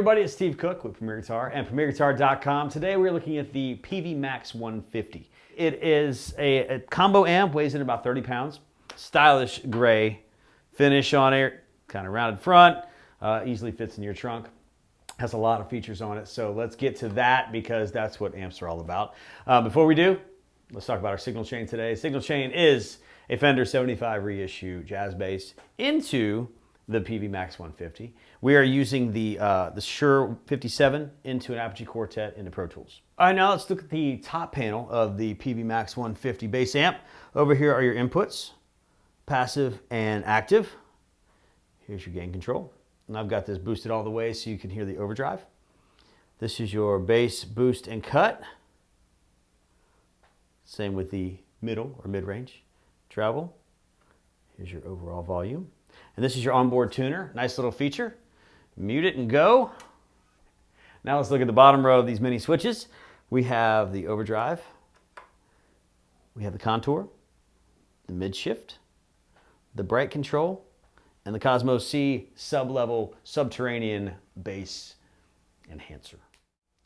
everybody, it's Steve Cook with Premier Guitar and PremierGuitar.com. Today we're looking at the Peavey Max 150. It is a combo amp, weighs in about 30 pounds. Stylish gray finish on it, kind of rounded front, easily fits in your trunk. Has a lot of features on it, so let's get to that because that's what amps are all about. Before we do, let's talk about our signal chain today. Signal chain is a Fender 75 reissue jazz bass into the Peavey Max 150. We are using the Shure 57 into an Apogee Quartet into Pro Tools. All right, now let's look at the top panel of the Peavey Max 150 bass amp. Over here are your inputs, passive and active. Here's your gain control. And I've got this boosted all the way so you can hear the overdrive. This is your bass, boost, and cut. Same with the middle or mid-range treble. Here's your overall volume. And this is your onboard tuner. Nice little feature. Mute it and go. Now let's look at the bottom row of these mini switches. We have the overdrive. We have the contour, the mid shift, the bright control, and the Cosmos C sub-level subterranean bass enhancer.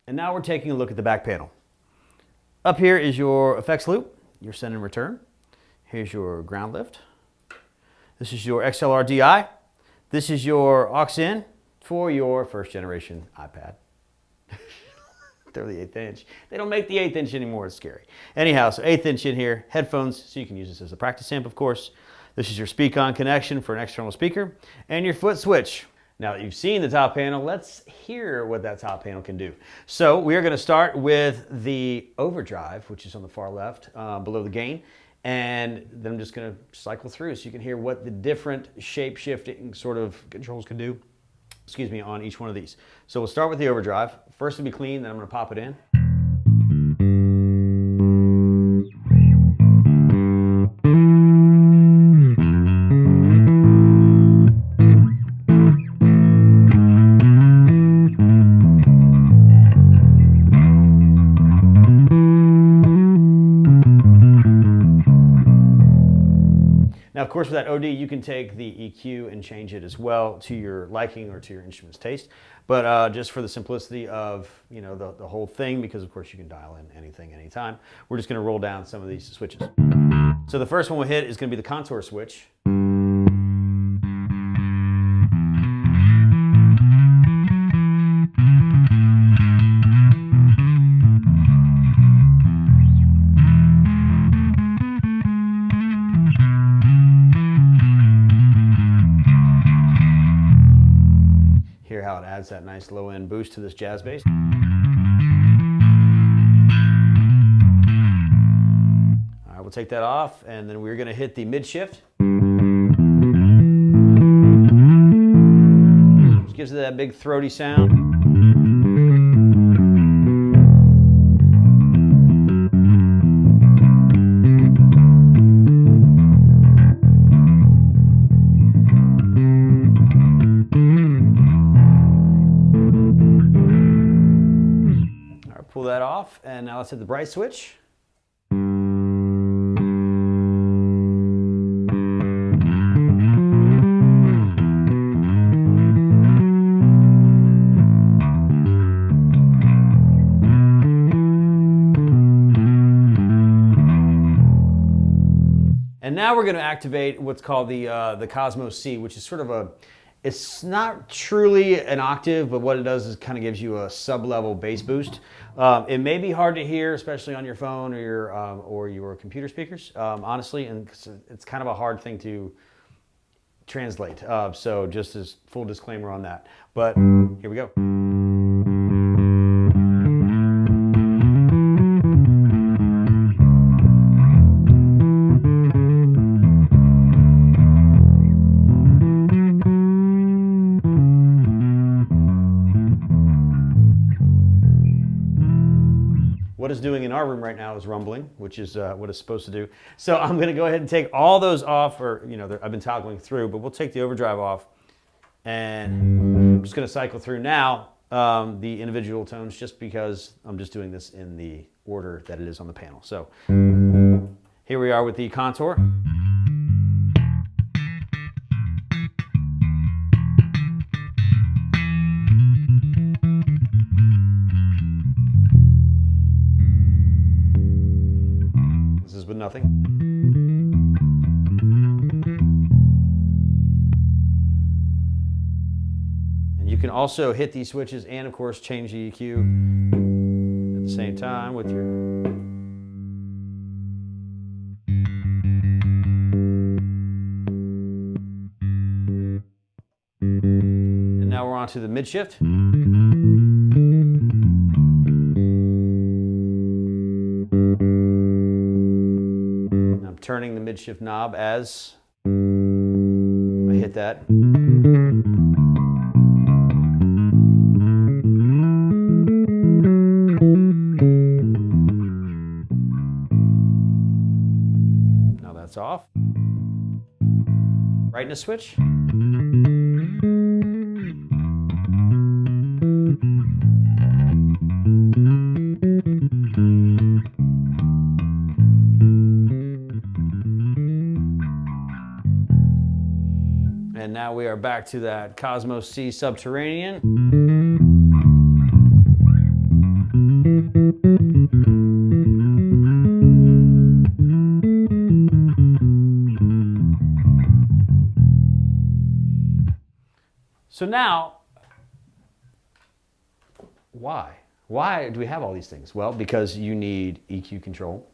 And now we're taking a look at the back panel. Up here is your effects loop, your send and return. Here's your ground lift. This is your XLR DI. This is your aux in for your first generation iPad. They're the 1/8 inch. They don't make the 1/8 inch anymore, it's scary. Anyhow, so 1/8 inch in here, headphones, so you can use this as a practice amp, of course. This is your speak-on connection for an external speaker, and your foot switch. Now that you've seen the top panel, let's hear what that top panel can do. So we are gonna start with the overdrive, which is on the far left, below the gain. And then I'm just going to cycle through so you can hear what the different shape-shifting sort of controls can do, excuse me, on each one of these. So we'll start with the overdrive. First it'll be clean, then I'm going to pop it in. Now, of course, with that OD, you can take the EQ and change it as well to your liking or to your instrument's taste. But just for the simplicity of the whole thing, because of course you can dial in anything, anytime, we're just going to roll down some of these switches. So the first one we'll hit is going to be the contour switch. Hear how it adds that nice low end boost to this jazz bass. All right, we'll take that off, and then we're going to hit the mid shift. Which gives it that big throaty sound. Pull that off, and now let's hit the bright switch. And now we're going to activate what's called the Cosmos C, which is sort of it's not truly an octave, but what it does is kind of gives you a sub-level bass boost. It may be hard to hear, especially on your phone or your computer speakers, honestly, and it's kind of a hard thing to translate. So just as full disclaimer on that. But here we go. What it's doing in our room right now is rumbling, which is what it's supposed to do. So I'm going to go ahead and take all those off, or I've been toggling through, but we'll take the overdrive off, and I'm just going to cycle through now the individual tones, just because I'm just doing this in the order that it is on the panel. So here we are with the contour. nothing. And you can also hit these switches and of course change the EQ at the same time with your... And now we're on to the mid shift. I'm turning the mid shift knob as I hit that. Now that's off. Brightness switch. And now we are back to that Cosmos C Subterranean. So now, why? Why do we have all these things? Well, because you need EQ control.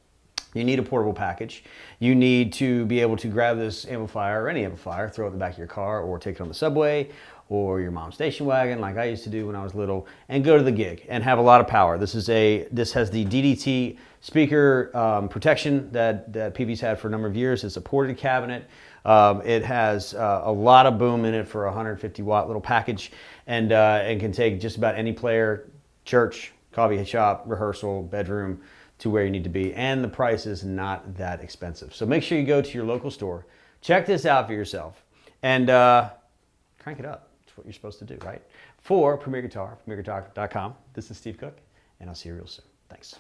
You need a portable package. You need to be able to grab this amplifier or any amplifier, throw it in the back of your car or take it on the subway or your mom's station wagon like I used to do when I was little and go to the gig and have a lot of power. This has the DDT speaker protection that Peavey's had for a number of years. It's a ported cabinet. It has a lot of boom in it for a 150 watt little package and can take just about any player, church, coffee shop, rehearsal, bedroom, to where you need to be, and the price is not that expensive. So make sure you go to your local store, check this out for yourself, and crank it up. That's what you're supposed to do, right? For Premier Guitar, premierguitar.com, this is Steve Cook, and I'll see you real soon. Thanks.